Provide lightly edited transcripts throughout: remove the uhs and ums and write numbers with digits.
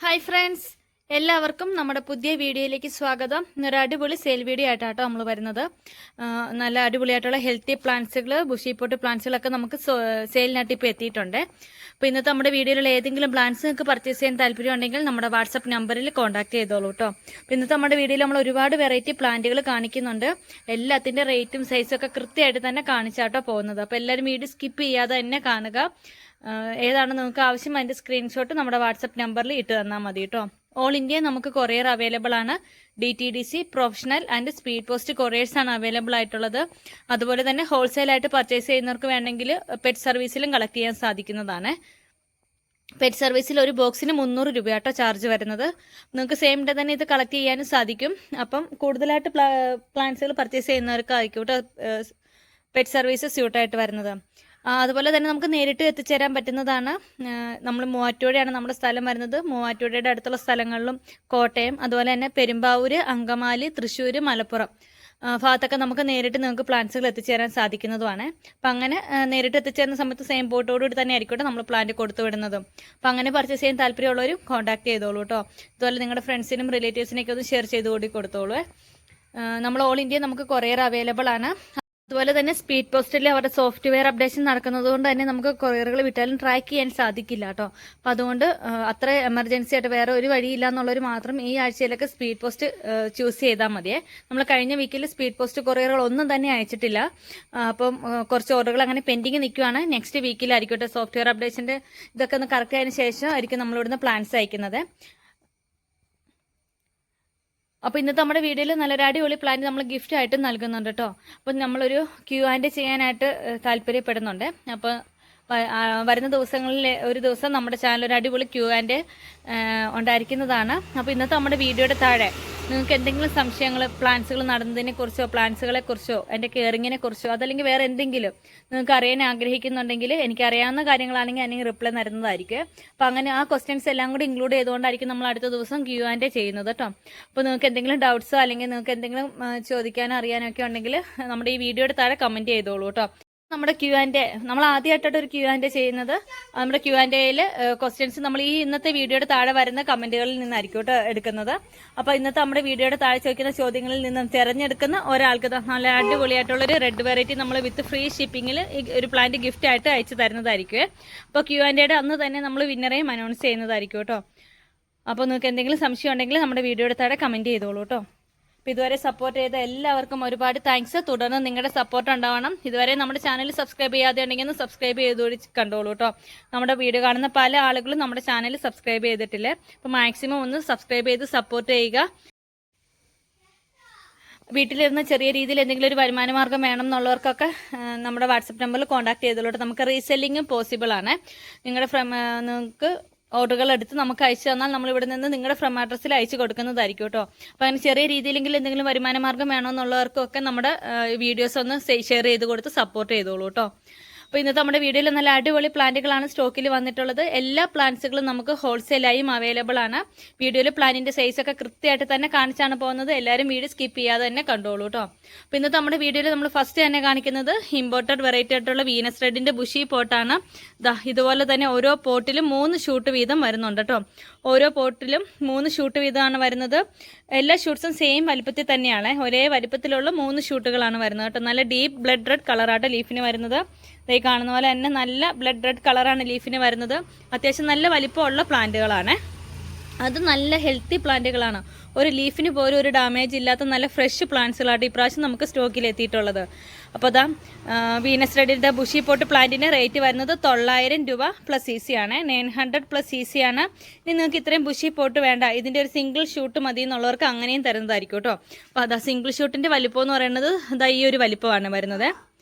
Hi friends, എല്ലാവർക്കും നമ്മുടെ പുതിയ വീഡിയോയിലേക്ക് സ്വാഗതം. ഇന്നൊരു അടിപൊളി സെയിൽ വീഡിയോ ആയിട്ടാട്ടോ നമ്മൾ വരുന്നത്. നല്ല അടിപൊളിയായിട്ടുള്ള ഹെൽത്തി പ്ലാന്റ്സുകൾ, ബുഷി പോട്ട് പ്ലാന്റ്സുകളൊക്കെ നമുക്ക് സെയിലിനായിട്ട് ഇപ്പോൾ എത്തിയിട്ടുണ്ട്. അപ്പോൾ ഇന്നത്തെ നമ്മുടെ വീഡിയോയിലുള്ള ഏതെങ്കിലും പ്ലാന്റ്സ് നിങ്ങൾക്ക് പർച്ചേസ് ചെയ്യാൻ താല്പര്യമുണ്ടെങ്കിൽ നമ്മുടെ വാട്സപ്പ് നമ്പറിൽ കോൺടാക്ട് ചെയ്തോളൂ കേട്ടോ. അപ്പോൾ ഇന്നത്തെ നമ്മുടെ വീഡിയോയിൽ നമ്മൾ ഒരുപാട് വെറൈറ്റി പ്ലാന്റുകൾ കാണിക്കുന്നുണ്ട്. എല്ലാത്തിൻ്റെ റേറ്റും സൈസും ഒക്കെ കൃത്യമായിട്ട് തന്നെ കാണിച്ചാട്ടോ പോകുന്നത്. അപ്പോൾ എല്ലാവരും വീഡിയോ സ്കിപ്പ് ചെയ്യാതെ തന്നെ കാണുക. ഏതാണ് നിങ്ങൾക്ക് ആവശ്യം അതിൻ്റെ സ്ക്രീൻഷോട്ട് നമ്മുടെ വാട്സപ്പ് നമ്പറിൽ ഇട്ട് തന്നാൽ മതി കേട്ടോ. ഓൾ ഇന്ത്യ നമുക്ക് കൊറിയർ അവൈലബിൾ ആണ്. DTDC, professional and speed post couriers ആണ് അവൈലബിൾ ആയിട്ടുള്ളത്. അതുപോലെ തന്നെ ഹോൾസെയിലായിട്ട് പർച്ചേസ് ചെയ്യുന്നവർക്ക് വേണമെങ്കിൽ പെറ്റ് സർവീസിലും കളക്ട് ചെയ്യാൻ സാധിക്കുന്നതാണ്. പെറ്റ് സർവീസിൽ ഒരു ബോക്സിന് 300 രൂപയാട്ടോ ചാർജ് വരുന്നത്. നിങ്ങൾക്ക് സെയിം ഡേ തന്നെ ഇത് കളക്ട് ചെയ്യാനും സാധിക്കും. അപ്പം കൂടുതലായിട്ട് പ്ലാന്റ്സുകൾ പർച്ചേസ് ചെയ്യുന്നവർക്കായിരിക്കും കേട്ടോ പെറ്റ് സർവീസ് സ്യൂട്ടായിട്ട് വരുന്നത്. അതുപോലെ തന്നെ നമുക്ക് നേരിട്ട് എത്തിച്ചേരാൻ പറ്റുന്നതാണ്. നമ്മൾ മൂവാറ്റുപുഴയാണ് നമ്മുടെ സ്ഥലം വരുന്നത്. മൂവാറ്റുപുഴയുടെ അടുത്തുള്ള സ്ഥലങ്ങളിലും കോട്ടയം, അതുപോലെ തന്നെ പെരുമ്പാവൂർ, അങ്കമാലി, തൃശ്ശൂർ, മലപ്പുറം ഭാഗത്തൊക്കെ നമുക്ക് നേരിട്ട് നിങ്ങൾക്ക് പ്ലാന്റ്സുകൾ എത്തിച്ചേരാൻ സാധിക്കുന്നതുമാണ്. അപ്പം അങ്ങനെ നേരിട്ട് എത്തിച്ചേരുന്ന സമയത്ത് സെയിം ബോട്ടോടുകൂടി തന്നെ ആയിരിക്കട്ടെ നമ്മൾ പ്ലാന്റ് കൊടുത്തു വിടുന്നതും. അപ്പം അങ്ങനെ പർച്ചേസ് ചെയ്യാൻ താല്പര്യമുള്ളവരും കോൺടാക്ട് ചെയ്തോളൂ കേട്ടോ. അതുപോലെ നിങ്ങളുടെ ഫ്രണ്ട്സിനും റിലേറ്റീവ്സിനൊക്കെ ഒന്ന് ഷെയർ ചെയ്ത് കൂടി കൊടുത്തോളൂ. നമ്മൾ ഓൾ ഇന്ത്യ നമുക്ക് കൊറിയർ അവൈലബിൾ ആണ്. അതുപോലെ തന്നെ സ്പീഡ് പോസ്റ്റിൽ അവരുടെ സോഫ്റ്റ്വെയർ അപ്ഡേഷൻ നടക്കുന്നത് കൊണ്ട് തന്നെ നമുക്ക് കൊറിയറുകൾ വിട്ടാലും ട്രാക്ക് ചെയ്യാൻ സാധിക്കില്ല കേട്ടോ. അപ്പം അതുകൊണ്ട് അത്ര എമർജൻസി ആയിട്ട് വേറെ ഒരു വഴിയില്ല എന്നുള്ളവർ മാത്രം ഈ ആഴ്ചയിലൊക്കെ സ്പീഡ് പോസ്റ്റ് ചൂസ് ചെയ്താൽ മതിയേ. നമ്മൾ കഴിഞ്ഞ വീക്കിൽ സ്പീഡ് പോസ്റ്റ് കൊറിയറുകൾ ഒന്നും തന്നെ അയച്ചിട്ടില്ല. അപ്പം കുറച്ച് ഓർഡറുകൾ അങ്ങനെ പെൻഡിങ് നിൽക്കുകയാണ്. നെക്സ്റ്റ് വീക്കിലായിരിക്കട്ടെ സോഫ്റ്റ്വെയർ അപ്ഡേഷൻ്റെ ഇതൊക്കെ ഒന്ന് കറക്റ്റ് ആയതിനു ശേഷം ആയിരിക്കും നമ്മളിവിടുന്ന് പ്ലാൻസ് അയക്കുന്നത്. അപ്പോൾ ഇന്നത്തെ നമ്മുടെ വീഡിയോയിൽ നല്ലൊരു അടിപൊളി പ്ലാന്റ് നമ്മൾ ഗിഫ്റ്റ് ആയിട്ട് നൽകുന്നുണ്ട് കേട്ടോ. അപ്പം നമ്മളൊരു Q&A ചെയ്യാനായിട്ട് താല്പര്യപ്പെടുന്നുണ്ട്. അപ്പോൾ വരുന്ന ദിവസങ്ങളിൽ ഒരു ദിവസം നമ്മുടെ ചാനൽ ഒരു അടിപൊളി Q&A ഉണ്ടായിരിക്കുന്നതാണ്. അപ്പോൾ ഇന്നത്തെ നമ്മുടെ വീഡിയോയുടെ താഴെ നിങ്ങൾക്ക് എന്തെങ്കിലും സംശയങ്ങൾ പ്ലാന്റ്സുകൾ നടന്നതിനെ കുറിച്ചോ പ്ലാന്റ്സുകളെ കുറിച്ചോ എൻ്റെ കെയറിങ്ങിനെ കുറിച്ചോ അതല്ലെങ്കിൽ വേറെ എന്തെങ്കിലും നിങ്ങൾക്ക് അറിയാൻ ആഗ്രഹിക്കുന്നുണ്ടെങ്കിൽ എനിക്കറിയാവുന്ന കാര്യങ്ങളാണെങ്കിൽ അതിന് റിപ്ലൈ തരുന്നതായിരിക്കും. അപ്പോൾ അങ്ങനെ ആ ക്വസ്റ്റ്യൻസ് എല്ലാം കൂടി ഇൻക്ലൂഡ് ചെയ്തുകൊണ്ടായിരിക്കും നമ്മൾ അടുത്ത ദിവസം Q&A ചെയ്യുന്നത് കേട്ടോ. അപ്പോൾ നിങ്ങൾക്ക് എന്തെങ്കിലും ഡൗട്ട്സോ അല്ലെങ്കിൽ നിങ്ങൾക്ക് എന്തെങ്കിലും ചോദിക്കാനോ അറിയാനോ ഒക്കെ ഉണ്ടെങ്കിൽ നമ്മുടെ ഈ വീഡിയോയുടെ താഴെ കമൻറ്റ് ചെയ്തോളൂ കേട്ടോ. നമ്മുടെ Q&A നമ്മൾ ആദ്യമായിട്ടൊരു ഒരു Q&A ചെയ്യുന്നത് നമ്മുടെ Q&Aയിൽ ക്വസ്റ്റ്യൻസ് നമ്മൾ ഈ ഇന്നത്തെ വീഡിയോയുടെ താഴെ വരുന്ന കമന്റുകളിൽ നിന്നായിരിക്കും കേട്ടോ എടുക്കുന്നത്. അപ്പോൾ ഇന്നത്തെ നമ്മുടെ വീഡിയോയുടെ താഴെ ചോദിക്കുന്ന ചോദ്യങ്ങളിൽ നിന്നും തിരഞ്ഞെടുക്കുന്ന ഒരാൾക്ക് നല്ല അടിപൊളിയായിട്ടുള്ളൊരു റെഡ് വെറൈറ്റി നമ്മൾ വിത്ത് ഫ്രീ ഷിപ്പിങ്ങിൽ ഒരു പ്ലാന്റ് ഗിഫ്റ്റ് ആയിട്ട് അയച്ചു തരുന്നതായിരിക്കും. അപ്പോൾ Q&Aയുടെ അന്ന് തന്നെ നമ്മൾ വിന്നറേയും അനൗൺസ് ചെയ്യുന്നതായിരിക്കും കേട്ടോ. അപ്പോൾ നിങ്ങൾക്ക് എന്തെങ്കിലും സംശയം ഉണ്ടെങ്കിൽ നമ്മുടെ വീഡിയോയുടെ താഴെ കമൻറ്റ് ചെയ്തോളൂ കേട്ടോ. അപ്പോൾ ഇതുവരെ സപ്പോർട്ട് ചെയ്ത എല്ലാവർക്കും ഒരുപാട് താങ്ക്സ്. തുടർന്ന് നിങ്ങളുടെ സപ്പോർട്ട് ഉണ്ടാവണം. ഇതുവരെ നമ്മുടെ ചാനൽ സബ്സ്ക്രൈബ് ചെയ്യാതെ ഉണ്ടെങ്കിൽ ഒന്ന് സബ്സ്ക്രൈബ് ചെയ്തുകൂടി കണ്ടോളൂ കേട്ടോ. നമ്മുടെ വീഡിയോ കാണുന്ന പല ആളുകളും നമ്മുടെ ചാനൽ സബ്സ്ക്രൈബ് ചെയ്തിട്ടില്ല. അപ്പോൾ മാക്സിമം ഒന്ന് സബ്സ്ക്രൈബ് ചെയ്ത് സപ്പോർട്ട് ചെയ്യുക. വീട്ടിലിരുന്ന് ചെറിയ രീതിയിൽ എന്തെങ്കിലും ഒരു വരുമാന മാർഗ്ഗം വേണം എന്നുള്ളവർക്കൊക്കെ നമ്മുടെ വാട്സപ്പ് നമ്പറിൽ കോൺടാക്ട് ചെയ്തോളൂ. നമുക്ക് റീസെല്ലിങ്ങും പോസിബിൾ ആണ്. നിങ്ങൾക്ക് ഓർഡറുകൾ എടുത്ത് നമുക്ക് അയച്ചു തന്നാൽ നമ്മൾ ഇവിടെ നിന്ന് നിങ്ങളുടെ ഫ്രം അഡ്രസ്സിൽ അയച്ചു കൊടുക്കുന്നതായിരിക്കും കേട്ടോ. അപ്പോൾ അങ്ങനെ ചെറിയ രീതിയിലെങ്കിലും എന്തെങ്കിലും വരുമാന മാർഗ്ഗം വേണമെന്നുള്ളവർക്കൊക്കെ നമ്മുടെ വീഡിയോസ് ഒന്ന് ഷെയർ ചെയ്ത് കൊടുത്ത് സപ്പോർട്ട് ചെയ്തോളൂ കേട്ടോ. അപ്പോൾ ഇന്നത്തെ നമ്മുടെ വീഡിയോയിൽ നല്ല അടിപൊളി പ്ലാന്റുകളാണ് സ്റ്റോക്കിൽ വന്നിട്ടുള്ളത്. എല്ലാ പ്ലാന്റ്സുകളും നമുക്ക് ഹോൾസെയിലായും അവൈലബിൾ ആണ്. വീഡിയോയിൽ പ്ലാന്റിന്റെ സൈസൊക്കെ കൃത്യമായിട്ട് തന്നെ കാണിച്ചാണ് പോകുന്നത്. എല്ലാവരും വീഡിയോ സ്കിപ്പ് ചെയ്യാതെ തന്നെ കണ്ടോളൂ കേട്ടോ. അപ്പോൾ ഇന്നത്തെ നമ്മുടെ വീഡിയോയിൽ നമ്മൾ ഫസ്റ്റ് തന്നെ കാണിക്കുന്നത് ഇമ്പോർട്ടഡ് വെറൈറ്റി ആയിട്ടുള്ള വീനസ് റെഡിന്റെ ബുഷി പോട്ടാണ്. ഇതുപോലെ തന്നെ ഓരോ പോട്ടിലും 3 ഷൂട്ട് വീതം വരുന്നുണ്ട് കേട്ടോ. ഓരോ പോട്ടിലും 3 ഷൂട്ട് വീതമാണ് വരുന്നത്. എല്ലാ ഷൂട്ട്സും സെയിം വലിപ്പത്തിൽ തന്നെയാണ്. ഒരേ വലിപ്പത്തിലുള്ള 3 ഷൂട്ടുകളാണ് വരുന്നത് കേട്ടോ. നല്ല ഡീപ്പ് ബ്ലഡ് റെഡ് കളറായിട്ട് ലീഫിന് വരുന്നത്. ഈ കാണുന്ന പോലെ തന്നെ നല്ല ബ്ലഡ് റെഡ് കളറാണ് ലീഫിന് വരുന്നത്. അത്യാവശ്യം നല്ല വലിപ്പമുള്ള പ്ലാന്റുകളാണ്. അത് നല്ല ഹെൽത്തി പ്ലാന്റുകളാണ്. ഒരു ലീഫിന് പോലും ഒരു ഡാമേജ് ഇല്ലാത്ത നല്ല ഫ്രഷ് പ്ലാന്റ്സുകളായിട്ട് ഇപ്രാവശ്യം നമുക്ക് സ്റ്റോക്കിൽ എത്തിയിട്ടുള്ളത്. അപ്പോൾ അതാ വീനസ് റെഡിൻ്റെ ബുഷി പോട്ട് പ്ലാന്റിന് റേറ്റ് വരുന്നത് 900 രൂപ പ്ലസ് CC ആണ്. 900 പ്ലസ് CC ആണ്. ഇനി നിങ്ങൾക്ക് ഇത്രയും ബുഷി പോട്ട് വേണ്ട, ഇതിൻ്റെ ഒരു സിംഗിൾ ഷൂട്ട് മതി എന്നുള്ളവർക്ക് അങ്ങനെയും തരുന്നതായിരിക്കും കേട്ടോ. അപ്പോൾ അതാ സിംഗിൾ ഷൂട്ടിൻ്റെ വലിപ്പം എന്ന് പറയുന്നത് അതാ ഈ ഒരു വലിപ്പമാണ് വരുന്നത്.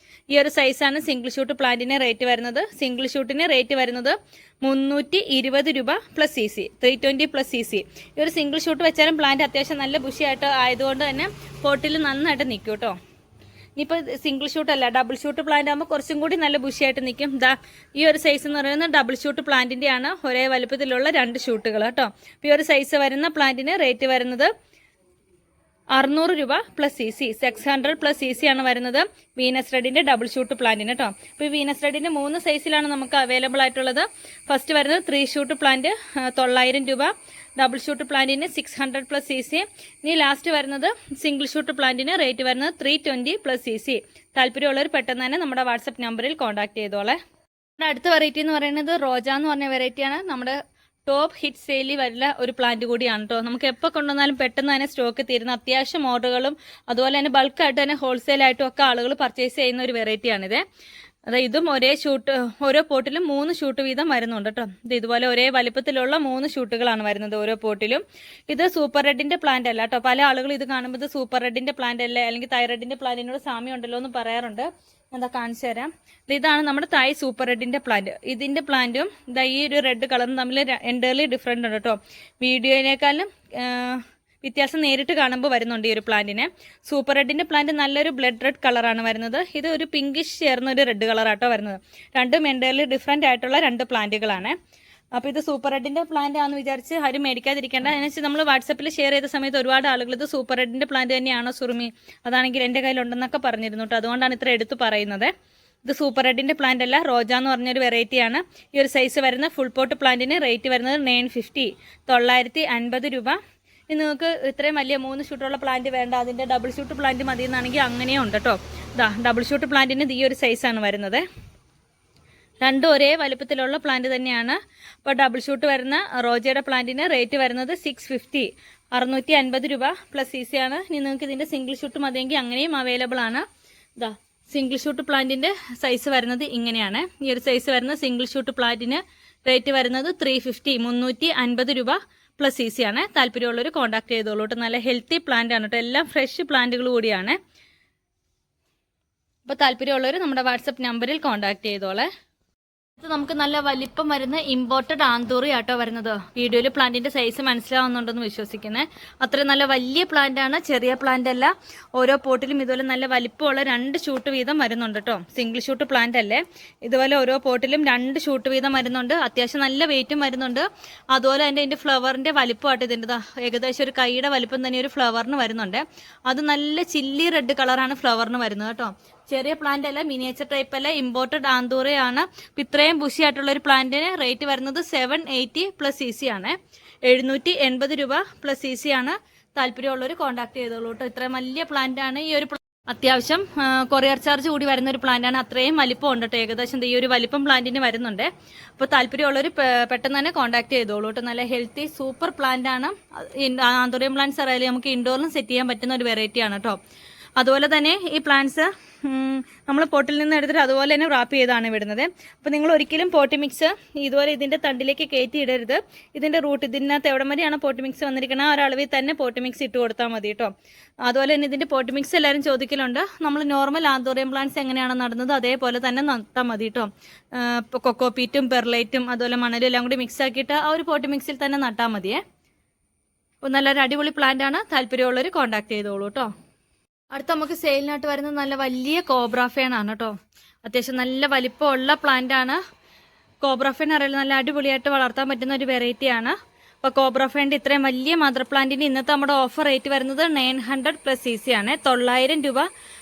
ഈ ഒരു സൈസാണ് സിംഗിൾ ഷൂട്ട് പ്ലാന്റിന് റേറ്റ് വരുന്നത്. സിംഗിൾ ഷൂട്ടിന് റേറ്റ് വരുന്നത് 320 രൂപ പ്ലസ് CC, 320 പ്ലസ് CC. ഈ ഒരു സിംഗിൾ ഷൂട്ട് വെച്ചാലും പ്ലാന്റ് അത്യാവശ്യം നല്ല ബുഷിയായിട്ട് ആയതുകൊണ്ട് തന്നെ പോട്ടിൽ നന്നായിട്ട് നിൽക്കും കേട്ടോ. ഇനിയിപ്പോൾ സിംഗിൾ ഷൂട്ട് അല്ല, ഡബിൾ ഷൂട്ട് പ്ലാന്റ് ആകുമ്പോൾ കുറച്ചും കൂടി നല്ല ബുഷിയായിട്ട് നിൽക്കും. ഈ ഒരു സൈസ് എന്ന് പറയുന്നത് ഡബിൾ ഷൂട്ട് പ്ലാന്റിൻ്റെ ആണ്. ഒരേ വലുപ്പത്തിലുള്ള 2 ഷൂട്ടുകൾ കേട്ടോ. അപ്പോൾ ഈ ഒരു സൈസ് വരുന്ന പ്ലാന്റിന് റേറ്റ് വരുന്നത് 600 രൂപ പ്ലസ് CC, 600 പ്ലസ് CC ആണ് വരുന്നത് വീനസ് റെഡിൻ്റെ ഡബിൾ ഷൂട്ട് പ്ലാന്റിന് കേട്ടോ. അപ്പോൾ ഈ വീനസ് റെഡിൻ്റെ 3 സൈസിലാണ് നമുക്ക് അവൈലബിൾ ആയിട്ടുള്ളത്. ഫസ്റ്റ് വരുന്നത് 3 ഷൂട്ട് പ്ലാന്റ് 900 രൂപ, ഡബിൾ ഷൂട്ട് പ്ലാന്റിന് 600 പ്ലസ് CC. ഇനി ലാസ്റ്റ് വരുന്നത് സിംഗിൾ ഷൂട്ട് പ്ലാന്റിന് റേറ്റ് വരുന്നത് 320 പ്ലസ് CC. താല്പര്യമുള്ളവർ പെട്ടെന്ന് തന്നെ നമ്മുടെ വാട്സപ്പ് നമ്പറിൽ കോൺടാക്ട് ചെയ്തോളെ. അടുത്ത വെറൈറ്റി എന്ന് പറയുന്നത് റോജ എന്ന് പറഞ്ഞ വെറൈറ്റിയാണ്. നമ്മുടെ ടോപ്പ് ഹിറ്റ് സെയിലിൽ വരുന്ന ഒരു പ്ലാന്റ് കൂടിയാണ് കേട്ടോ. നമുക്ക് എപ്പോൾ കൊണ്ടുവന്നാലും പെട്ടെന്ന് തന്നെ സ്റ്റോക്ക് തീരുന്ന അത്യാവശ്യം ഓർഡറുകളും അതുപോലെ തന്നെ ബൾക്കായിട്ട് തന്നെ ഹോൾസെയിലായിട്ടും ഒക്കെ ആളുകൾ പർച്ചേസ് ചെയ്യുന്ന ഒരു വെറൈറ്റിയാണിത്. അതായത് ഇതും ഓരോ പോട്ടിലും 3 ഷൂട്ട് വീതം വരുന്നുണ്ട് കേട്ടോ. ഇത് ഇതുപോലെ ഒരേ വലിപ്പത്തിലുള്ള 3 ഷൂട്ടുകളാണ് വരുന്നത് ഓരോ പോട്ടിലും. ഇത് സൂപ്പർ റെഡിൻ്റെ പ്ലാന്റ് അല്ല കേട്ടോ. പല ആളുകളും ഇത് കാണുമ്പോൾ ഇത് സൂപ്പർ റെഡിൻ്റെ പ്ലാന്റ് അല്ലേ അല്ലെങ്കിൽ തൈറോയിഡിൻ്റെ പ്ലാന്റിനോട് സാമ്യം ഉണ്ടല്ലോ എന്ന് പറയാറുണ്ട്. എന്താ കാണിച്ചു തരാം. ഇതാണ് നമ്മുടെ തായ് സൂപ്പർ റെഡിൻ്റെ പ്ലാന്റ്. ഇതിൻ്റെ പ്ലാന്റും ഇതാ ഈ ഒരു റെഡ് കളറും തമ്മിൽ എൻ്റർലി ഡിഫറെൻ്റ് ഉണ്ട് കേട്ടോ. വീഡിയോയിനേക്കാളും വ്യത്യാസം നേരിട്ട് കാണുമ്പോൾ വരുന്നുണ്ട് ഈ ഒരു പ്ലാന്റിന്. സൂപ്പർ റെഡിൻ്റെ പ്ലാന്റ് നല്ലൊരു ബ്ലഡ് റെഡ് കളറാണ് വരുന്നത്. ഇത് ഒരു പിങ്കിഷ് ചേർന്ന ഒരു റെഡ് കളറാട്ടോ വരുന്നത്. രണ്ടും എൻ്റർലി ഡിഫറെൻ്റ് ആയിട്ടുള്ള 2 പ്ലാന്റുകളാണ്. അപ്പോൾ ഇത് സൂപ്പർ റെഡിൻ്റെ പ്ലാന്റ് ആണെന്ന് വിചാരിച്ച് ആരും മേടിക്കാതിരിക്കേണ്ട. അതിനനുസരിച്ച് നമ്മൾ വാട്സപ്പിൽ ഷെയർ ചെയ്ത സമയത്ത് ഒരുപാട് ആളുകൾ ഇത് സൂപ്പർ റെഡിൻ്റെ പ്ലാന്റ് തന്നെയാണോ സുറുമി, അതാണെങ്കിൽ എൻ്റെ കയ്യിലുണ്ടെന്നൊക്കെ പറഞ്ഞിരുന്നു കേട്ടോ. അതുകൊണ്ടാണ് ഇത്ര എടുത്ത് പറയുന്നത്. ഇത് സൂപ്പർ റെഡിൻ്റെ പ്ലാന്റ് അല്ല, റോജ എന്ന് പറഞ്ഞൊരു വെറൈറ്റിയാണ്. ഈ ഒരു സൈസ് വരുന്ന ഫുൾ പോട്ട് പ്ലാന്റിന് റേറ്റ് വരുന്നത് 950, 950 രൂപ. ഇനി നിങ്ങൾക്ക് ഇത്രയും വലിയ 3 ഷൂട്ടുള്ള പ്ലാന്റ് വേണ്ട, അതിൻ്റെ ഡബിൾ ഷൂട്ട് പ്ലാന്റ് മതി എന്നാണെങ്കിൽ അങ്ങനെയും ഉണ്ട് കേട്ടോ. ഇതാ ഡബിൾ ഷൂട്ട് പ്ലാന്റിന് ഈ ഒരു സൈസാണ് വരുന്നത്. രണ്ടും ഒരേ വലുപ്പത്തിലുള്ള പ്ലാന്റ് തന്നെയാണ്. അപ്പോൾ ഡബിൾ ഷൂട്ട് വരുന്ന റോജയുടെ പ്ലാന്റിന് റേറ്റ് വരുന്നത് 650, 650 രൂപ പ്ലസ് CC ആണ്. ഇനി നിങ്ങൾക്ക് ഇതിൻ്റെ സിംഗിൾ ഷൂട്ട് മതിയെങ്കിൽ അങ്ങനെയും അവൈലബിൾ ആണ്. ഇതാ സിംഗിൾ ഷൂട്ട് പ്ലാന്റിൻ്റെ സൈസ് വരുന്നത് ഇങ്ങനെയാണ്. ഈ ഒരു സൈസ് വരുന്ന സിംഗിൾ ഷൂട്ട് പ്ലാന്റിന് റേറ്റ് വരുന്നത് 350, 350 രൂപ പ്ലസ് CC ആണ്. താല്പര്യമുള്ളവർ കോൺടാക്ട് ചെയ്തോളൂ കേട്ടോ. നല്ല ഹെൽത്തി പ്ലാന്റ് ആണ് കേട്ടോ. എല്ലാം ഫ്രഷ് പ്ലാന്റുകൾ കൂടിയാണ്. അപ്പോൾ താല്പര്യമുള്ളവർ നമ്മുടെ വാട്സപ്പ് നമ്പറിൽ കോൺടാക്ട് ചെയ്തോളെ. ഇത് നമുക്ക് നല്ല വലിപ്പം വരുന്ന ഇമ്പോർട്ടഡ് ആന്തൂറി ആട്ടോ വരുന്നത്. വീഡിയോയിൽ പ്ലാന്റിന്റെ സൈസ് മനസ്സിലാവുന്നുണ്ടെന്ന് വിശ്വസിക്കുന്നത്. അത്രയും നല്ല വലിയ പ്ലാന്റ് ആണ്, ചെറിയ പ്ലാന്റ് അല്ല. ഓരോ പോട്ടിലും ഇതുപോലെ നല്ല വലിപ്പമുള്ള 2 ഷൂട്ട് വീതം വരുന്നുണ്ട് കേട്ടോ. സിംഗിൾ ഷൂട്ട് പ്ലാന്റ് അല്ലേ. ഇതുപോലെ ഓരോ പോട്ടിലും 2 ഷൂട്ട് വീതം വരുന്നുണ്ട്. അത്യാവശ്യം നല്ല വെയിറ്റും വരുന്നുണ്ട്. അതുപോലെ തന്നെ ഇതിന്റെ ഫ്ലവറിന്റെ വലിപ്പമായിട്ട് ഇതിൻ്റെ ഏകദേശം ഒരു കൈയുടെ വലിപ്പം തന്നെ ഒരു ഫ്ലവറിന് വരുന്നുണ്ട്. അത് നല്ല ചില്ലി റെഡ് കളറാണ് ഫ്ലവറിന് വരുന്നത് കേട്ടോ. ചെറിയ പ്ലാന്റ് അല്ല, മിനിയേച്ചർ ടൈപ്പ് അല്ല, ഇമ്പോർട്ടഡ് ആന്തൂറയാണ്. ഇത്രയും ബുഷി ആയിട്ടുള്ള ഒരു പ്ലാന്റിന് റേറ്റ് വരുന്നത് 780 പ്ലസ് CC ആണ്. 780 രൂപ പ്ലസ് CC ആണ്. താല്പര്യമുള്ളവർ കോൺടാക്ട് ചെയ്തോളൂ കേട്ടോ. ഇത്രയും വലിയ പ്ലാന്റ് ആണ്. ഈ ഒരു അത്യാവശ്യം കൊറിയർ ചാർജ് കൂടി വരുന്ന ഒരു പ്ലാന്റ് ആണ്. അത്രയും വലിപ്പം ഉണ്ട് കേട്ടോ. ഏകദേശം ഈ ഒരു വലിപ്പം പ്ലാന്റിന് വരുന്നുണ്ട്. അപ്പോൾ താല്പര്യമുള്ളവർ പെട്ടെന്ന് തന്നെ കോൺടാക്ട് ചെയ്തോളൂ കേട്ടോ. നല്ല ഹെൽത്തി സൂപ്പർ പ്ലാന്റ് ആണ്. ആന്തൂറിയം പ്ലാന്റ്സ് അറിയാലും നമുക്ക് ഇൻഡോറിലും സെറ്റ് ചെയ്യാൻ പറ്റുന്ന ഒരു വെറൈറ്റി ആണ് കേട്ടോ. അതുപോലെ തന്നെ ഈ പ്ലാന്റ്സ് നമ്മൾ പോട്ടിൽ നിന്ന് എടുത്തിട്ട് അതുപോലെ തന്നെ റാപ്പ് ചെയ്താണ് വിടുന്നത്. അപ്പോൾ നിങ്ങൾ ഒരിക്കലും പോട്ടി മിക്സ് ഇതുപോലെ ഇതിൻ്റെ തണ്ടിലേക്ക് കയറ്റി ഇടരുത്. ഇതിൻ്റെ റൂട്ട് ഇതിനകത്ത് എവിടെ വരെയാണ് പോട്ടി മിക്സ് വന്നിരിക്കുന്നത് ആ ഒരളവിൽ തന്നെ പോട്ടി മിക്സ് ഇട്ട് കൊടുത്താൽ മതി കേട്ടോ. അതുപോലെ തന്നെ ഇതിൻ്റെ പോട്ടി മിക്സ് എല്ലാവരും ചോദിക്കലുണ്ട്. നമ്മൾ നോർമൽ ആന്തോറിയം പ്ലാന്റ്സ് എങ്ങനെയാണ് നടുന്നത് അതേപോലെ തന്നെ നട്ടാൽ മതി കേട്ടോ. കൊക്കോപീറ്റും പെർലൈറ്റും അതുപോലെ മണലും എല്ലാം കൂടി മിക്സ് ആക്കിയിട്ട് ആ ഒരു പോട്ടി മിക്സിൽ തന്നെ നട്ടാൽ മതിയേ. നല്ലൊരു അടിപൊളി പ്ലാന്റ് ആണ്. താല്പര്യമുള്ളവർ കോൺടാക്ട് ചെയ്തോളൂ കേട്ടോ. അടുത്ത നമുക്ക് സെയിലിനായിട്ട് വരുന്നത് നല്ല വലിയ കോബ്രാഫേൺ ആണ് കേട്ടോ. അത്യാവശ്യം നല്ല വലിപ്പമുള്ള പ്ലാന്റ് ആണ്. കോബ്രാഫേൺ അറിയില്ല, നല്ല അടിപൊളിയായിട്ട് വളർത്താൻ പറ്റുന്ന ഒരു വെറൈറ്റിയാണ്. അപ്പോൾ കോബ്രാഫേണിൻ്റെ ഇത്രയും വലിയ മദർ പ്ലാന്റിന് ഇന്നത്തെ നമ്മുടെ ഓഫർ റേറ്റ് വരുന്നത് 900 പ്ലസ് CC ആണ്. 900 രൂപ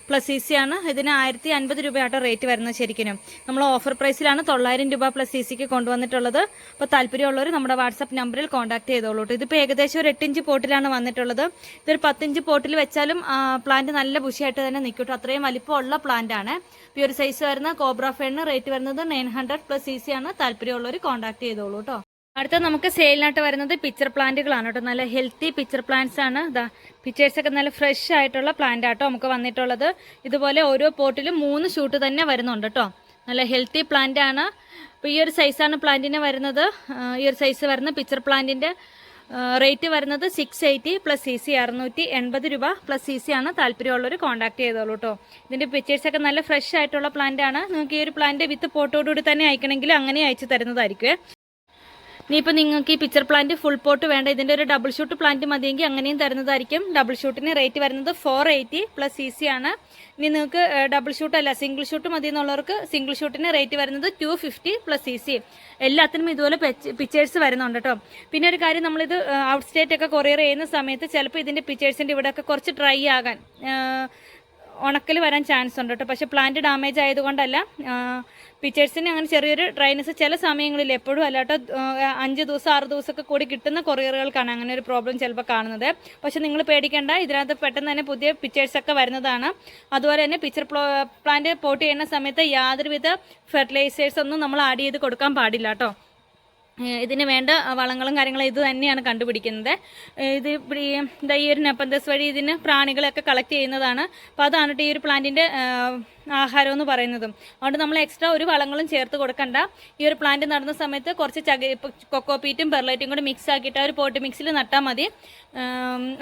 പ്ലസ് CC ആണ്. ഇതിന് 1050 രൂപയാട്ടോ റേറ്റ് വരുന്നത്. ശരിക്കും നമ്മൾ ഓഫർ പ്രൈസിലാണ് 900 രൂപ പ്ലസ് CCക്ക് കൊണ്ടുവന്നിട്ടുള്ളത്. അപ്പോൾ താല്പര്യമുള്ളവർ നമ്മുടെ വാട്സപ്പ് നമ്പറിൽ കോൺടാക്ട് ചെയ്തോളൂ. ഇതിപ്പോൾ ഏകദേശം ഒരു 8 ഇഞ്ച് പോട്ടിലാണ് വന്നിട്ടുള്ളത്. ഇതൊരു 10 ഇഞ്ച് പോട്ടിൽ വെച്ചാലും പ്ലാന്റ് നല്ല ബുഷിയായിട്ട് തന്നെ നിൽക്കട്ടോ. അത്രയും വലിപ്പമുള്ള പ്ലാന്റ് ആണ്. ഈ ഒരു സൈസ് വരുന്ന കോബ്രാഫേണിന് റേറ്റ് വരുന്നത് 900 പ്ലസ് CC ആണ്. താല്പര്യമുള്ളവർ കോൺടാക്ട് ചെയ്തോളൂ കേട്ടോ. അടുത്ത നമുക്ക് സെയിലിനായിട്ട് വരുന്നത് പിക്ചർ പ്ലാന്റുകളാണ് കേട്ടോ. നല്ല ഹെൽത്തി പിക്ചർ പ്ലാന്റ്സ് ആണ്. ഇതാ പിക്ചേഴ്സൊക്കെ നല്ല ഫ്രഷ് ആയിട്ടുള്ള പ്ലാന്റ് ആട്ടോ നമുക്ക് വന്നിട്ടുള്ളത്. ഇതുപോലെ ഓരോ പോട്ടിലും 3 ഷൂട്ട് തന്നെ വരുന്നുണ്ട് കേട്ടോ. നല്ല ഹെൽത്തി പ്ലാന്റ് ആണ്. അപ്പോൾ ഈ ഒരു സൈസാണ് പ്ലാന്റിന് വരുന്നത്. ഈ ഒരു സൈസ് വരുന്ന പിക്ചർ പ്ലാന്റിൻ്റെ റേറ്റ് വരുന്നത് 680 പ്ലസ് CC, 680 രൂപ പ്ലസ് CC ആണ്. താല്പര്യമുള്ളവർ കോൺടാക്ട് ചെയ്തോളൂ കേട്ടോ. ഇതിൻ്റെ പിക്ചേഴ്സൊക്കെ നല്ല ഫ്രഷ് ആയിട്ടുള്ള പ്ലാന്റ് ആണ്. നിങ്ങൾക്ക് ഈ ഒരു പ്ലാന്റ് വിത്ത് പോട്ടോടുകൂടി തന്നെ അയക്കണമെങ്കിൽ അങ്ങനെ അയച്ചു തരുന്നതായിരിക്കും. ഇനിയിപ്പോൾ നിങ്ങൾക്ക് ഈ പിക്ചർ പ്ലാന്റ് ഫുൾ പോട്ട് വേണ്ട, ഇതിൻ്റെ ഒരു ഡബിൾ ഷൂട്ട് പ്ലാന്റ് മതിയെങ്കിൽ അങ്ങനെയും തരുന്നതായിരിക്കും. ഡബിൾ ഷൂട്ടിന് റേറ്റ് വരുന്നത് 480 പ്ലസ് CC ആണ്. ഇനി നിങ്ങൾക്ക് ഡബിൾ ഷൂട്ട് അല്ല സിംഗിൾ ഷൂട്ട് മതി എന്നുള്ളവർക്ക് സിംഗിൾ ഷൂട്ടിന് റേറ്റ് വരുന്നത് 250 പ്ലസ് CC. എല്ലാത്തിനും ഇതുപോലെ പിക്ചേഴ്സ് വരുന്നുണ്ട് കേട്ടോ. പിന്നെ ഒരു കാര്യം, നമ്മളിത് ഔട്ട് സ്റ്റേറ്റ് ഒക്കെ കൊറിയർ ചെയ്യുന്ന സമയത്ത് ചിലപ്പോൾ ഇതിൻ്റെ പിക്ചേഴ്സിൻ്റെ ഇവിടെയൊക്കെ കുറച്ച് ഡ്രൈ ആകാൻ ഉണക്കൽ വരാൻ ചാൻസ് ഉണ്ട് കേട്ടോ. പക്ഷേ പ്ലാന്റ് ഡാമേജ് ആയതുകൊണ്ടല്ല, പിക്ചേഴ്സിന് അങ്ങനെ ചെറിയൊരു ഡ്രൈനെസ് ചില സമയങ്ങളിൽ, എപ്പോഴും അല്ല കേട്ടോ. 5 ദിവസം 6 ദിവസമൊക്കെ കൂടി കിട്ടുന്ന കൊറിയറുകൾക്കാണ് അങ്ങനെ ഒരു പ്രോബ്ലം ചിലപ്പോൾ കാണുന്നത്. പക്ഷേ നിങ്ങൾ പേടിക്കേണ്ട, ഇതിനകത്ത് പെട്ടെന്ന് തന്നെ പുതിയ പിക്ചേഴ്സൊക്കെ വരുന്നതാണ്. അതുപോലെ തന്നെ പിക്ചർ പ്ലാന്റ് പോട്ട് ചെയ്യുന്ന സമയത്ത് യാതൊരുവിധ ഫെർട്ടിലൈസേഴ്സ് ഒന്നും നമ്മൾ ആഡ് ചെയ്ത് കൊടുക്കാൻ പാടില്ല കേട്ടോ. ഇതിന് വേണ്ട വളങ്ങളും കാര്യങ്ങളും ഇത് തന്നെയാണ് കണ്ടുപിടിക്കുന്നത്. ഇത് ഈ ഒരു നെപ്പന്തസ് വഴി ഇതിന് പ്രാണികളൊക്കെ കളക്ട് ചെയ്യുന്നതാണ്. അപ്പോൾ അതാണ് ഈ ഒരു പ്ലാന്റിൻ്റെ ആഹാരം എന്ന് പറയുന്നതും. അതുകൊണ്ട് നമ്മൾ എക്സ്ട്രാ ഒരു വളങ്ങളും ചേർത്ത് കൊടുക്കണ്ട. ഈ ഒരു പ്ലാന്റ് നടുന്ന സമയത്ത് കുറച്ച് കൊക്കോപീറ്റും പെർലൈറ്റും കൂടി മിക്സ് ആക്കിയിട്ട് ഒരു പോട്ട് മിക്സിൽ നട്ടാൽ മതി.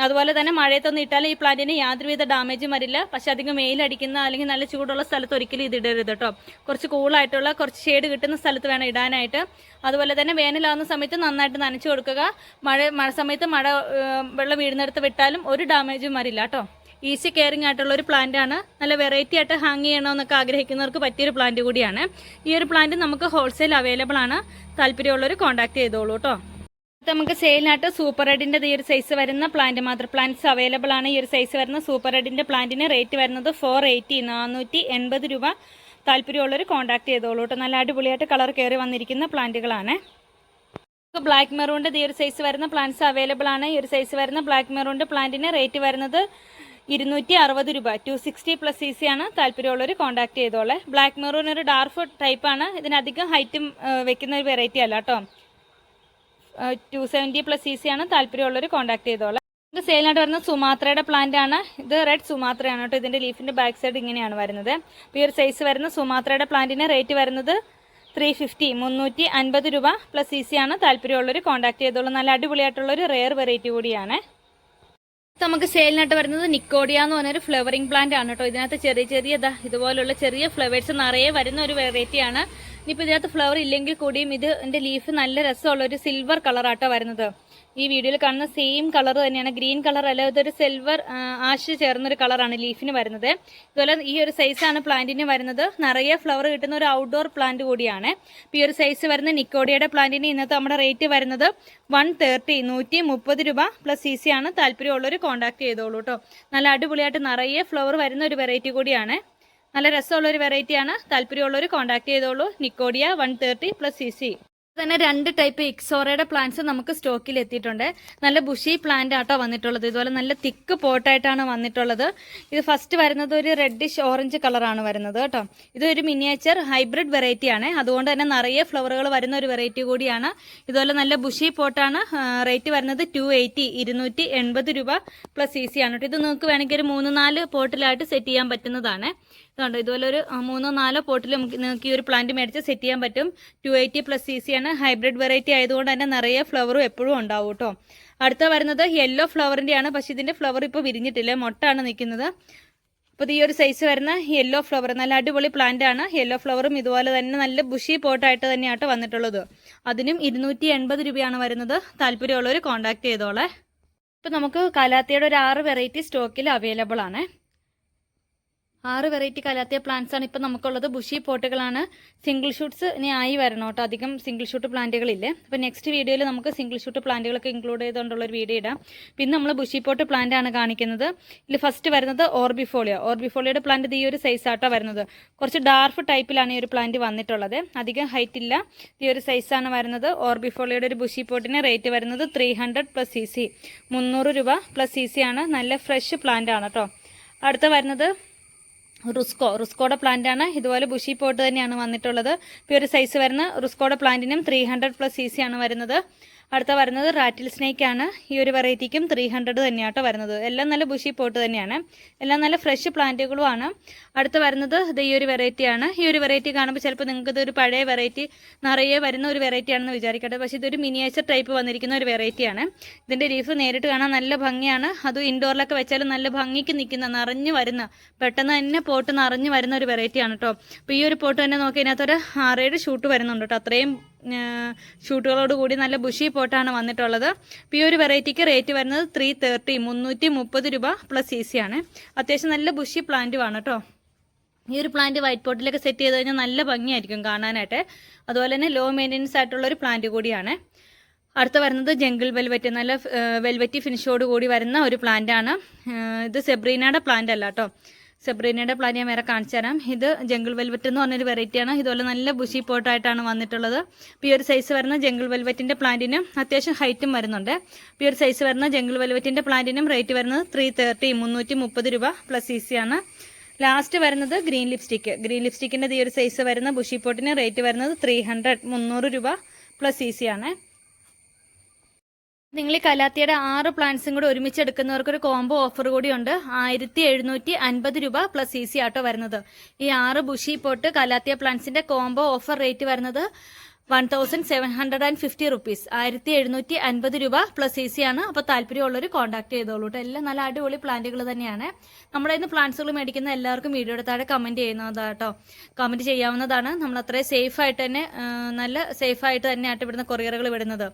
അതുപോലെ തന്നെ മഴയത്തൊന്നും ഇട്ടാലും ഈ പ്ലാന്റിന് യാതൊരുവിധ ഡാമേജും വരില്ല. പക്ഷെ അധികം വെയിലടിക്കുന്ന അല്ലെങ്കിൽ നല്ല ചൂടുള്ള സ്ഥലത്ത് ഒരിക്കലും ഇത് ഇടരുത് കേട്ടോ. കുറച്ച് കൂളായിട്ടുള്ള കുറച്ച് ഷെയ്ഡ് കിട്ടുന്ന സ്ഥലത്ത് വേണം ഇടാനായിട്ട്. അതുപോലെ തന്നെ വേനലാവുന്ന സമയത്ത് നന്നായിട്ട് നനച്ചു കൊടുക്കുക. മഴ സമയത്ത് വെള്ളം വീഴുന്നിടത്ത് വിട്ടാലും ഒരു ഡാമേജും വരില്ല കേട്ടോ. ഈസി കെയറിങ് ആയിട്ടുള്ള ഒരു പ്ലാന്റ് ആണ്. നല്ല വെറൈറ്റി ആയിട്ട് ഹാങ് ചെയ്യണമെന്നൊക്കെ ആഗ്രഹിക്കുന്നവർക്ക് പറ്റിയൊരു പ്ലാന്റ് കൂടിയാണ്. ഈ ഒരു പ്ലാന്റ് നമുക്ക് ഹോൾസെയിൽ അവൈലബിൾ ആണ്. താല്പര്യമുള്ളവർ കോൺടാക്ട് ചെയ്തോളൂ കേട്ടോ. നമുക്ക് സെയിലിനായിട്ട് സൂപ്പർ റെഡിൻ്റെ ഈ ഒരു സൈസ് വരുന്ന പ്ലാന്റ് മാത്രം പ്ലാന്റ്സ് അവൈലബിൾ ആണ്. ഈ ഒരു സൈസ് വരുന്ന സൂപ്പർ റെഡിൻ്റെ പ്ലാന്റിന് റേറ്റ് വരുന്നത് 480 480 രൂപ. താല്പര്യമുള്ളവർ കോൺടാക്ട് ചെയ്തോളൂ കേട്ടോ. നല്ല അടിപൊളിയായിട്ട് കളർ കയറി വന്നിരിക്കുന്ന പ്ലാന്റുകളാണ്. ബ്ലാക്ക് മെറൂണിൻ്റെ ഈ ഒരു സൈസ് വരുന്ന പ്ലാന്റ്സ് അവൈലബിൾ ആണ്. ഈ ഒരു സൈസ് വരുന്ന ബ്ലാക്ക് മെറൂണിൻ്റെ പ്ലാന്റിന് റേറ്റ് വരുന്നത് 260 രൂപ. 260 പ്ലസ് CC ആണ്. താല്പര്യമുള്ളവർ കോൺടാക്ട് ചെയ്തോളെ. ബ്ലാക്ക് മെറൂൺ ഒരു ഡാർക്ക് ടൈപ്പാണ്. ഇതിനധികം ഹൈറ്റും വെക്കുന്ന ഒരു വെറൈറ്റി അല്ല കേട്ടോ. 270 പ്ലസ് CC ആണ്. താല്പര്യമുള്ളവർ കോൺടാക്ട് ചെയ്തോളെ. ഇത് സെയിലായിട്ട് വരുന്ന സുമാത്രയുടെ പ്ലാന്റ് ആണ്. ഇത് റെഡ് സുമാത്രയാണ് കേട്ടോ. ഇതിൻ്റെ ലീഫിൻ്റെ ബാക്ക് സൈഡ് ഇങ്ങനെയാണ് വരുന്നത്. ഈ ഒരു സൈസ് വരുന്ന സുമാത്രയുടെ പ്ലാന്റിന് റേറ്റ് വരുന്നത് 350 350 രൂപ പ്ലസ് CC ആണ്. താല്പര്യമുള്ളവർ കോൺടാക്ട് ചെയ്തോളൂ. നല്ല അടിപൊളിയായിട്ടുള്ളൊരു റെയർ വെറൈറ്റി കൂടിയാണ്. നമുക്ക് സെയിലിനായിട്ട് വരുന്നത് നിക്കോഡിയ എന്ന് പറഞ്ഞൊരു ഫ്ലവറിംഗ് പ്ലാന്റ് ആണ് കേട്ടോ. ഇതിനകത്ത് ചെറിയ ഇതുപോലുള്ള ചെറിയ ഫ്ലവേഴ്സ് നിറയെ വരുന്ന ഒരു വെറൈറ്റിയാണ്. ഇനിയിപ്പോൾ ഇതിനകത്ത് ഫ്ലവർ ഇല്ലെങ്കിൽ കൂടിയും ഇതിൻ്റെ ലീഫ് നല്ല രസമുള്ള ഒരു സിൽവർ കളറാട്ടോ വരുന്നത്. ഈ വീഡിയോയിൽ കാണുന്ന സെയിം കളർ തന്നെയാണ്. ഗ്രീൻ കളർ അല്ല, ഇതൊരു സിൽവർ ആഷ് ചേർന്നൊരു കളറാണ് ലീഫിന് വരുന്നത്. ഇതുപോലെ ഈ ഒരു സൈസാണ് പ്ലാന്റിന് വരുന്നത്. നിറയെ ഫ്ലവർ കിട്ടുന്ന ഒരു ഔട്ട്ഡോർ പ്ലാന്റ് കൂടിയാണ്. ഈ ഒരു സൈസ് വരുന്ന നിക്കോഡിയയുടെ പ്ലാന്റിന് ഇന്നത്തെ നമ്മുടെ റേറ്റ് വരുന്നത് 130 130 രൂപ പ്ലസ് CC ആണ്. താല്പര്യമുള്ളവർ കോൺടാക്ട് ചെയ്തോളൂ കേട്ടോ. നല്ല അടിപൊളിയായിട്ട് നിറയെ ഫ്ലവർ വരുന്ന ഒരു വെറൈറ്റി കൂടിയാണ്. നല്ല രസമുള്ള ഒരു വെറൈറ്റിയാണ്. താല്പര്യമുള്ളവർ കോൺടാക്ട് ചെയ്തോളൂ. നിക്കോഡിയ 130 പ്ലസ് CC. തന്നെ 2 ടൈപ്പ് ഇക്സോറയുടെ പ്ലാന്റ്സ് നമുക്ക് സ്റ്റോക്കിൽ എത്തിയിട്ടുണ്ട്. നല്ല ബുഷി പ്ലാന്റ് ആട്ടോ വന്നിട്ടുള്ളത്. ഇതുപോലെ നല്ല തിക്ക് പോട്ടായിട്ടാണ് വന്നിട്ടുള്ളത്. ഇത് ഫസ്റ്റ് വരുന്നത് ഒരു റെഡിഷ് ഓറഞ്ച് കളറാണ് വരുന്നത് കേട്ടോ. ഇതൊരു മിനിയേച്ചർ ഹൈബ്രിഡ് വെറൈറ്റി ആണ്. അതുകൊണ്ട് തന്നെ നിറയെ ഫ്ലവറുകൾ വരുന്ന ഒരു വെറൈറ്റി കൂടിയാണ്. ഇതുപോലെ നല്ല ബുഷി പോട്ടാണ്. റേറ്റ് വരുന്നത് 280 280 രൂപ പ്ലസ് CC ആണ് കേട്ടോ. ഇത് നിങ്ങൾക്ക് വേണമെങ്കിൽ ഒരു 3-4 പോട്ടിലായിട്ട് സെറ്റ് ചെയ്യാൻ പറ്റുന്നതാണ്. ഇതുണ്ട്, ഇതുപോലെ ഒരു 3-4 പോട്ടിൽ നിങ്ങൾക്ക് ഈ ഒരു പ്ലാന്റ് മേടിച്ച് സെറ്റ് ചെയ്യാൻ പറ്റും. 280 പ്ലസ് CC ആണ്. ഹൈബ്രിഡ് വെറൈറ്റി ആയതുകൊണ്ട് തന്നെ നിറയെ ഫ്ലവറും എപ്പോഴും ഉണ്ടാവും കേട്ടോ. അടുത്ത വരുന്നത് യെല്ലോ ഫ്ലവറിൻ്റെ ആണ്. പക്ഷേ ഇതിൻ്റെ ഫ്ലവർ ഇപ്പോൾ വിരിഞ്ഞിട്ടില്ല, മൊട്ടാണ് നിൽക്കുന്നത്. അപ്പോൾ ഈ ഒരു സൈസ് വരുന്ന യെല്ലോ ഫ്ലവർ നല്ല അടിപൊളി പ്ലാന്റ് ആണ്. യെല്ലോ ഫ്ലവറും ഇതുപോലെ തന്നെ നല്ല ബുഷി പോട്ടായിട്ട് തന്നെയാട്ടോ വന്നിട്ടുള്ളത്. അതിനും 280 രൂപയാണ് വരുന്നത്. താല്പര്യമുള്ളവർ കോൺടാക്ട് ചെയ്തോളെ. ഇപ്പോൾ നമുക്ക് കലാത്തിയുടെ ഒരു 6 വെറൈറ്റി സ്റ്റോക്കിൽ അവൈലബിൾ ആണ്. 6 വെറൈറ്റി കലാത്തിയ പ്ലാന്റ്സ് ആണ് ഇപ്പം നമുക്കുള്ളത്. ബുഷി പോട്ടുകളാണ്. സിംഗിൾ ഷൂട്ട്സ് ഇനി ആയി വരണം കേട്ടോ. അധികം സിംഗിൾ ഷൂട്ട് പ്ലാന്റുകളില്ലേ. അപ്പോൾ നെക്സ്റ്റ് വീഡിയോയിൽ നമുക്ക് സിംഗിൾ ഷൂട്ട് പ്ലാന്റുകളൊക്കെ ഇൻക്ലൂഡ് ചെയ്തുകൊണ്ടുള്ളൊരു വീഡിയോ ഇടാം. പിന്നെ നമ്മൾ ബുഷി പോട്ട് പ്ലാന്റ് ആണ് കാണിക്കുന്നത്. ഇതിൽ ഫസ്റ്റ് വരുന്നത് ഓർബിഫോളിയോയുടെ പ്ലാന്റ് ഈ ഒരു സൈസ് ആട്ടോ വരുന്നത്. കുറച്ച് ഡാർക്ക് ടൈപ്പിലാണ് ഈ ഒരു പ്ലാന്റ് വന്നിട്ടുള്ളത്. അധികം ഹൈറ്റ് ഇല്ല. ഈ ഒരു സൈസാണ് വരുന്നത്. ഓർബിഫോളിയോയുടെ ഒരു ബുഷി പോട്ടിന് റേറ്റ് വരുന്നത് 300 പ്ലസ് CC 300 രൂപ പ്ലസ് CC ആണ്. നല്ല ഫ്രഷ് പ്ലാന്റ് ആണ് കേട്ടോ. അടുത്ത വരുന്നത് റുസ്കോയുടെ പ്ലാന്റ് ആണ്. ഇതുപോലെ ബുഷി പോട്ട് തന്നെയാണ് വന്നിട്ടുള്ളത്. ഇപ്പോൾ ഒരു സൈസ് വരുന്ന റുസ്കോയുടെ പ്ലാന്റിനും 300 പ്ലസ് CC ആണ് വരുന്നത്. അടുത്ത വരുന്നത് റാറ്റിൽ സ്നേക്ക് ആണ്. ഈ ഒരു വെറൈറ്റിക്കും 300 തന്നെയാട്ടോ വരുന്നത്. എല്ലാം നല്ല ബുഷി പോട്ട് തന്നെയാണ്. എല്ലാം നല്ല ഫ്രഷ് പ്ലാന്റുകളുമാണ്. അടുത്ത വരുന്നത് ഇത് ഈ ഒരു വെറൈറ്റിയാണ്. ഈ ഒരു വെറൈറ്റി കാണുമ്പോൾ ചിലപ്പോൾ നിങ്ങൾക്ക് ഇതൊരു പഴയ വെറൈറ്റി നിറയെ വരുന്ന ഒരു വെറൈറ്റി ആണെന്ന് വിചാരിക്കട്ടെ. പക്ഷേ ഇതൊരു മിനിയേച്ചർ ടൈപ്പ് വന്നിരിക്കുന്ന ഒരു വെറൈറ്റിയാണ്. ഇതിൻ്റെ ലീഫ് നേരിട്ട് കാണാൻ നല്ല ഭംഗിയാണ്. അതും ഇൻഡോറിലൊക്കെ വെച്ചാലും നല്ല ഭംഗിക്ക് നിൽക്കുന്ന നിറഞ്ഞു വരുന്ന പെട്ടെന്ന് തന്നെ പോട്ട് നിറഞ്ഞു വരുന്ന ഒരു വെറൈറ്റിയാണ് കേട്ടോ. അപ്പോൾ ഈ ഒരു പോട്ട് തന്നെ നോക്കി ഇതിനകത്തൊരു 6-7 ഷൂട്ട് വരുന്നുണ്ട് കേട്ടോ. അത്രയും ഷൂട്ടുകളോട് കൂടി നല്ല ബുഷി പോട്ടാണ് വന്നിട്ടുള്ളത്. അപ്പോൾ ഈ ഒരു വെറൈറ്റിക്ക് റേറ്റ് വരുന്നത് 330 രൂപ പ്ലസ് CC ആണ്. അത്യാവശ്യം നല്ല ബുഷി പ്ലാന്റുമാണ് കേട്ടോ. ഈ ഒരു പ്ലാന്റ് വൈറ്റ് പോട്ടിലൊക്കെ സെറ്റ് ചെയ്ത് കഴിഞ്ഞാൽ നല്ല ഭംഗിയായിരിക്കും കാണാനായിട്ട്. അതുപോലെ തന്നെ ലോ മെയിൻ്റെനൻസ് ആയിട്ടുള്ളൊരു പ്ലാന്റ് കൂടിയാണ്. അടുത്ത വരുന്നത് ജംഗിൾ വെൽവെറ്റ്, നല്ല വെൽവെറ്റി ഫിനിഷോട് കൂടി വരുന്ന ഒരു പ്ലാന്റാണ്. ഇത് സെബ്രീനയുടെ പ്ലാന്റ് അല്ല കേട്ടോ. സെബ്രീനയുടെ പ്ലാന്റ് ഞാൻ വേറെ കാണിച്ചു തരാം. ഇത് ജംഗിൾ വെൽവെറ്റ് എന്ന് പറഞ്ഞൊരു വെറൈറ്റിയാണ്. ഇതുപോലെ നല്ല ബുഷി പോട്ടായിട്ടാണ് വന്നിട്ടുള്ളത്. അപ്പോൾ ഈ ഒരു സൈസ് വരുന്ന ജംഗിൾ വെൽവെറ്റിൻ്റെ പ്ലാന്റിനും അത്യാവശ്യം ഹൈറ്റും വരുന്നുണ്ട്. അപ്പോൾ ഈ ഒരു സൈസ് വരുന്ന ജംഗിൾ വെൽവെറ്റിൻ്റെ പ്ലാന്റിനും റേറ്റ് വരുന്നത് 330 രൂപ പ്ലസ് CC ആണ്. ലാസ്റ്റ് വരുന്നത് ഗ്രീൻ ലിപ്സ്റ്റിക്കിൻ്റെ ഈ ഒരു സൈസ് വരുന്ന ബുഷി പോട്ടിന് റേറ്റ് വരുന്നത് 300 രൂപ പ്ലസ് CC ആണ്. നിങ്ങൾ ഈ കലാത്തിയുടെ 6 പ്ലാന്റ്സും കൂടി ഒരുമിച്ച് എടുക്കുന്നവർക്കൊരു കോംബോ ഓഫർ കൂടിയുണ്ട്. 1750 രൂപ പ്ലസ് CC ആട്ടോ വരുന്നത്. ഈ 6 ബുഷി പോട്ട് കലാത്തിയ പ്ലാന്റ്സിന്റെ കോംബോ ഓഫർ റേറ്റ് വരുന്നത് 1750 റുപ്പീസ്, 1750 രൂപ പ്ലസ് CC ആണ്. അപ്പോൾ താല്പര്യമുള്ളവർ കോൺടാക്ട് ചെയ്തോളൂ കേട്ടോ. എല്ലാം നല്ല അടിപൊളി പ്ലാന്റുകൾ തന്നെയാണ്. നമ്മുടെ ഇന്ന് പ്ലാന്റ്സുകൾ മേടിക്കുന്ന എല്ലാവർക്കും വീഡിയോയുടെ താഴെ കമൻറ്റ് ചെയ്യുന്നതാണ് കേട്ടോ. കമൻറ്റ് ചെയ്യാവുന്നതാണ്. നമ്മൾ അത്രയും സേഫായിട്ട് തന്നെ നല്ല സേഫായിട്ട് തന്നെയായിട്ട് ഇവിടുന്ന് കൊറിയറുകൾ വിടുന്നത്.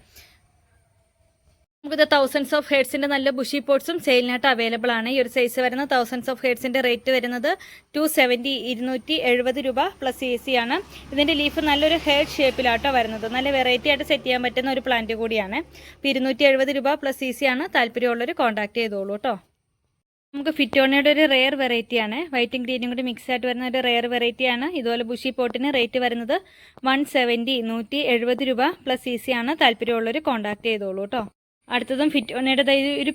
നമുക്കിത് തൗസൻഡ്സ് ഓഫ് ഹെഡ്സിൻ്റെ നല്ല ബുഷി പോട്ട്സും സെയിലിനായിട്ട് അവൈലബിൾ ആണ്. ഈ ഒരു സൈസ് വരുന്ന തൗസൻഡ്സ് ഓഫ് ഹെഡ്സിൻ്റെ റേറ്റ് വരുന്നത് 270 രൂപ പ്ലസ് CC ആണ്. ഇതിൻ്റെ ലീഫ് നല്ലൊരു ഹെഡ് ഷേപ്പിലാട്ടോ വരുന്നത്. നല്ല വെറൈറ്റി ആയിട്ട് സെറ്റ് ചെയ്യാൻ പറ്റുന്ന ഒരു പ്ലാന്റ് കൂടിയാണ്. അപ്പോൾ 270 രൂപ പ്ലസ് CC ആണ്. താല്പര്യമുള്ളവർ കോൺടാക്ട് ചെയ്തോളൂ കേട്ടോ. നമുക്ക് ഫിറ്റോണയുടെ ഒരു റെയർ വെറൈറ്റിയാണ്. വൈറ്റും ഗ്രീനും കൂടി മിക്സ് ആയിട്ട് വരുന്ന ഒരു റെയർ വെറൈറ്റിയാണ്. ഇതുപോലെ ബുഷി പോട്ടിന് റേറ്റ് വരുന്നത് 170 രൂപ പ്ലസ് CC ആണ്. താല്പര്യമുള്ളവർ കോൺടാക്ട് ചെയ്തോളൂ കേട്ടോ. അടുത്തതും ഫിറ്റോണയുടെ ഒരു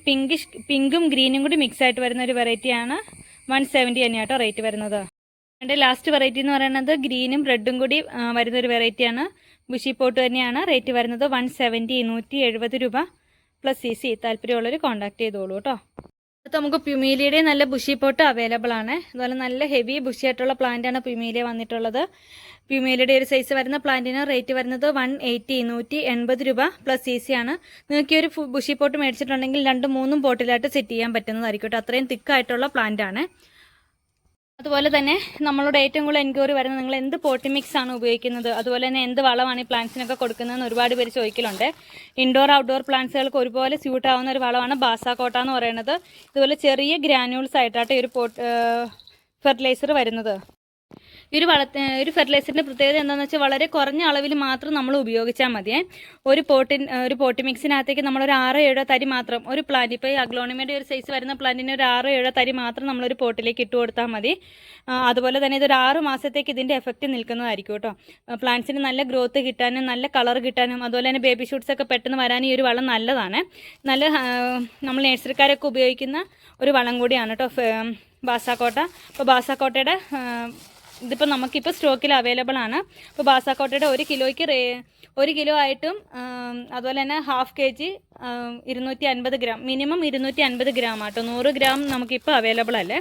പിങ്കും ഗ്രീനും കൂടി മിക്സ് ആയിട്ട് വരുന്ന ഒരു വെറൈറ്റിയാണ്. 170 തന്നെയാട്ടോ റേറ്റ് വരുന്നത്. എൻ്റെ ലാസ്റ്റ് വെറൈറ്റി എന്ന് പറയുന്നത് ഗ്രീനും റെഡും കൂടി വരുന്ന ഒരു വെറൈറ്റിയാണ്. ബുഷി പോട്ട് തന്നെയാണ്. റേറ്റ് വരുന്നത് 170 രൂപ പ്ലസ് CC. താല്പര്യമുള്ളവർ കോൺടാക്ട് ചെയ്തോളൂ കേട്ടോ. അടുത്ത നമുക്ക് പ്യുമീലിയുടെ നല്ല ബുഷി പോട്ട് അവൈലബിൾ ആണ്. അതുപോലെ നല്ല ഹെവി ബുഷി ആയിട്ടുള്ള പ്ലാന്റാണ് പ്യുമീലിയ വന്നിട്ടുള്ളത്. പ്യുമീലിയുടെ ഒരു സൈസ് വരുന്ന പ്ലാന്റിന് റേറ്റ് വരുന്നത് 180 രൂപ പ്ലസ് CC ആണ്. നിങ്ങൾക്ക് ഈ ഒരു ബുഷി പോട്ട് മേടിച്ചിട്ടുണ്ടെങ്കിൽ 2-3 പോട്ടിലായിട്ട് സെറ്റ് ചെയ്യാൻ പറ്റുന്നതായിരിക്കും കേട്ടോ. അത്രയും തിക്കായിട്ടുള്ള പ്ലാന്റ് ആണ്. അതുപോലെ തന്നെ നമ്മളോട് ഏറ്റവും കൂടുതൽ എൻക്വയറി വരുന്നത് നിങ്ങൾ എന്ത് പോട്ടി മിക്സ് ആണ് ഉപയോഗിക്കുന്നത്, അതുപോലെ തന്നെ എന്ത് വളമാണ് ഈ പ്ലാന്റ്സിനൊക്കെ കൊടുക്കുന്നതെന്ന് ഒരുപാട് പേര് ചോദിക്കലുണ്ട്. ഇൻഡോർ ഔട്ട്ഡോർ പ്ലാന്റ്സുകൾക്ക് ഒരുപോലെ സ്യൂട്ട് ആവുന്ന ഒരു വളമാണ് ബാസാക്കോട്ട എന്ന് പറയുന്നത്. ഇതുപോലെ ചെറിയ ഗ്രാനുൾസ് ആയിട്ടാണ് ഈ ഒരു ഫെർട്ടിലൈസർ വരുന്നത്. ഈ ഒരു ഫെർട്ടിലൈസറിൻ്റെ പ്രത്യേകത എന്താണെന്ന് വെച്ചാൽ വളരെ കുറഞ്ഞ അളവിൽ മാത്രം നമ്മൾ ഉപയോഗിച്ചാൽ മതിയേ. ഒരു പോട്ടി മിക്സിനകത്തേക്ക് നമ്മളൊരു 6-7 തരി മാത്രം, ഒരു പ്ലാന്റ് ഇപ്പോൾ ഈ അഗ്ലോണിമയുടെ ഒരു സൈസ് വരുന്ന പ്ലാന്റിന് ഒരു 6-7 തരി മാത്രം നമ്മളൊരു പോട്ടിലേക്ക് ഇട്ട് കൊടുത്താൽ മതി. അതുപോലെ തന്നെ ഇതൊരു 6 മാസത്തേക്ക് ഇതിൻ്റെ എഫക്റ്റ് നിൽക്കുന്നതായിരിക്കും കേട്ടോ. പ്ലാന്റ്സിന് നല്ല ഗ്രോത്ത് കിട്ടാനും നല്ല കളർ കിട്ടാനും അതുപോലെ തന്നെ ബേബി ഷൂട്ട്സ് ഒക്കെ പെട്ടെന്ന് വരാനും ഈ ഒരു വളം നല്ലതാണ്. നല്ല നമ്മൾ നഴ്സറിക്കാരൊക്കെ ഉപയോഗിക്കുന്ന ഒരു വളം കൂടിയാണ് കേട്ടോ ബാസാക്കോട്ട. അപ്പോൾ ബാസാക്കോട്ടയുടെ ഇതിപ്പോൾ നമുക്കിപ്പോൾ സ്റ്റോക്കിൽ അവൈലബിൾ ആണ്. അപ്പോൾ ബാസാക്കോട്ടയുടെ 1 കിലോ ആയിട്ടും അതുപോലെ തന്നെ ½ kg 250 ഗ്രാം, മിനിമം 250 ഗ്രാം ആട്ടോ. 100 ഗ്രാം നമുക്കിപ്പോൾ അവൈലബിൾ അല്ലേ.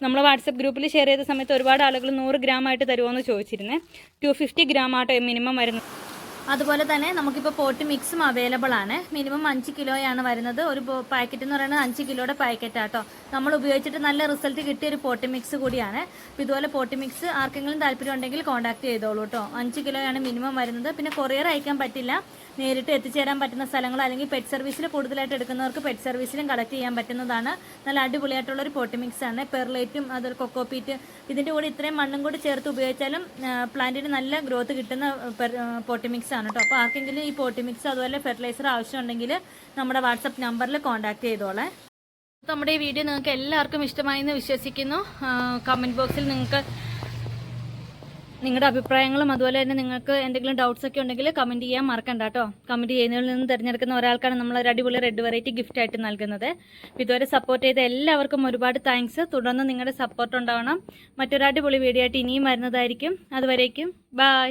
നമ്മൾ വാട്സപ്പ് ഗ്രൂപ്പിൽ ഷെയർ ചെയ്ത സമയത്ത് ഒരുപാട് ആളുകൾ 100 ഗ്രാം ആയിട്ട് തരുമോ എന്ന് ചോദിച്ചിരുന്നേ. 250 ഗ്രാം ആട്ടോ മിനിമം വരുന്നത്. അതുപോലെ തന്നെ നമുക്കിപ്പോൾ പോട്ട് മിക്സും അവൈലബിൾ ആണ്. മിനിമം 5 കിലോയാണ് വരുന്നത്. ഒരു പാക്കറ്റ് എന്ന് പറയുന്നത് 5 കിലോയുടെ പാക്കറ്റാട്ടോ. നമ്മൾ ഉപയോഗിച്ചിട്ട് നല്ല റിസൾട്ട് കിട്ടിയ ഒരു പോട്ടി മിക്സ് കൂടിയാണ്. അപ്പോൾ ഇതുപോലെ പോട്ടി മിക്സ് ആർക്കെങ്കിലും താല്പര്യം ഉണ്ടെങ്കിൽ കോൺടാക്ട് ചെയ്തോളൂ കേട്ടോ. 5 കിലോയാണ് മിനിമം വരുന്നത്. പിന്നെ കൊറിയർ അയക്കാൻ പറ്റില്ല. നേരിട്ട് എത്തിച്ചേരാൻ പറ്റുന്ന സ്ഥലങ്ങൾ അല്ലെങ്കിൽ പെറ്റ് സർവീസിൽ കൂടുതലായിട്ട് എടുക്കുന്നവർക്ക് പെറ്റ് സർവീസിലും കളക്ട് ചെയ്യാൻ പറ്റുന്നതാണ്. നല്ല അടിപൊളിയായിട്ടുള്ളൊരു പോട്ടി മിക്സ് ആണ്. പെർലൈറ്റും അതുപോലെ കൊക്കോപീറ്റ് ഇതിൻ്റെ കൂടെ ഇത്രയും മണ്ണും കൂടി ചേർത്ത് ഉപയോഗിച്ചാലും പ്ലാന്റിന് നല്ല ഗ്രോത്ത് കിട്ടുന്ന പോട്ടി മിക്സ് ആണ് കേട്ടോ. അപ്പോൾ ആർക്കെങ്കിലും ഈ പോട്ടി മിക്സ് അതുപോലെ ഫെർട്ടിലൈസർ ആവശ്യമുണ്ടെങ്കിൽ നമ്മുടെ വാട്സപ്പ് നമ്പറിൽ കോൺടാക്ട് ചെയ്തോളെ. നമ്മുടെ ഈ വീഡിയോ നിങ്ങൾക്ക് എല്ലാവർക്കും ഇഷ്ടമായി എന്ന് വിശ്വസിക്കുന്നു. കമൻറ്റ് ബോക്സിൽ നിങ്ങൾക്ക് നിങ്ങളുടെ അഭിപ്രായങ്ങളും അതുപോലെ തന്നെ നിങ്ങൾക്ക് എന്തെങ്കിലും ഡൗട്ട്സ് ഒക്കെ ഉണ്ടെങ്കിൽ കമൻറ്റ് ചെയ്യാൻ മറക്കണ്ട കേട്ടോ. കമൻറ്റ് ചെയ്യുന്നതിൽ നിന്ന് തിരഞ്ഞെടുക്കുന്ന ഒരാൾക്കാണ് നമ്മൾ ഒരു അടിപൊളി റെഡ് വെറൈറ്റി ഗിഫ്റ്റ് ആയിട്ട് നൽകുന്നത്. ഇതുവരെ സപ്പോർട്ട് ചെയ്ത എല്ലാവർക്കും ഒരുപാട് താങ്ക്സ്. തുടർന്ന് നിങ്ങളുടെ സപ്പോർട്ട് ഉണ്ടാവണം. മറ്റൊരു അടിപൊളി വീഡിയോ ആയിട്ട് ഇനിയും വരുന്നതായിരിക്കും. അതുവരേക്കും ബൈ.